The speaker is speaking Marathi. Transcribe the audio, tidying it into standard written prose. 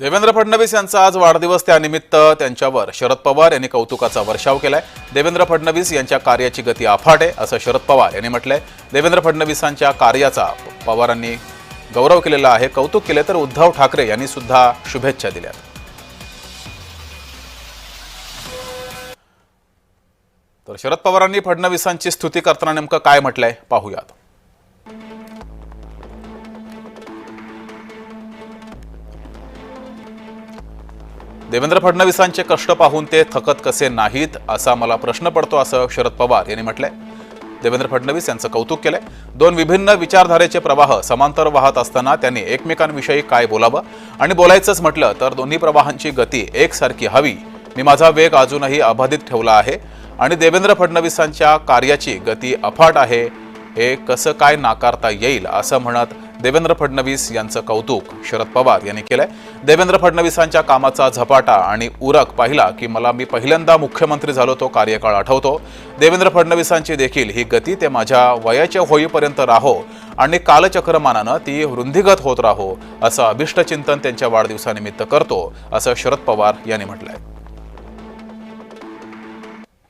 देवेंद्र फडणवीस यांचा आज वाढदिवस, त्यानिमित्त त्यांच्यावर शरद पवार यांनी कौतुकाचा वर्षाव केलाय। देवेंद्र फडणवीस यांच्या कार्याची गती अफाट आहे असं शरद पवार यांनी म्हटलंय। देवेंद्र फडणवीसांच्या कार्याचा पवारांनी गौरव केलेला आहे, कौतुक केले, तर उद्धव ठाकरे यांनी सुद्धा शुभेच्छा दिल्या। तर शरद पवारांनी फडणवीसांची स्तुती करताना नेमकं काय म्हटलंय पाहूयात। देवेंद्र फडणवीसांचे कष्ट पाहून ते थकत कसे नाहीत असा मला प्रश्न पडतो असं शरद पवार यांनी म्हटलंय। देवेंद्र फडणवीस यांचं कौतुक केलंय। दोन विभिन्न विचारधारेचे प्रवाह समांतर वाहत असताना त्यांनी एकमेकांविषयी काय बोलावं आणि बोलायचंच म्हटलं तर दोन्ही प्रवाहांची गती एकसारखी हवी। मी माझा वेग अजूनही अबाधित ठेवला आहे आणि देवेंद्र फडणवीसांच्या कार्याची गती अफाट आहे, हे कसं काय नाकारता येईल असं म्हणत देवेंद्र फडणवीस यांचं कौतुक शरद पवार यांनी केलंय। देवेंद्र फडणवीसांच्या कामाचा झपाटा आणि उरक पाहिला की मला मी पहिल्यांदा मुख्यमंत्री झालो तो कार्यकाळ आठवतो। देवेंद्र फडणवीसांची देखील ही गती ते माझ्या वयाच्या होईपर्यंत राहो आणि कालचक्रमानानं ती वृद्धिगत होत राहो असं अभिष्ट चिंतन त्यांच्या वाढदिवसानिमित्त करतो असं शरद पवार यांनी म्हटलंय।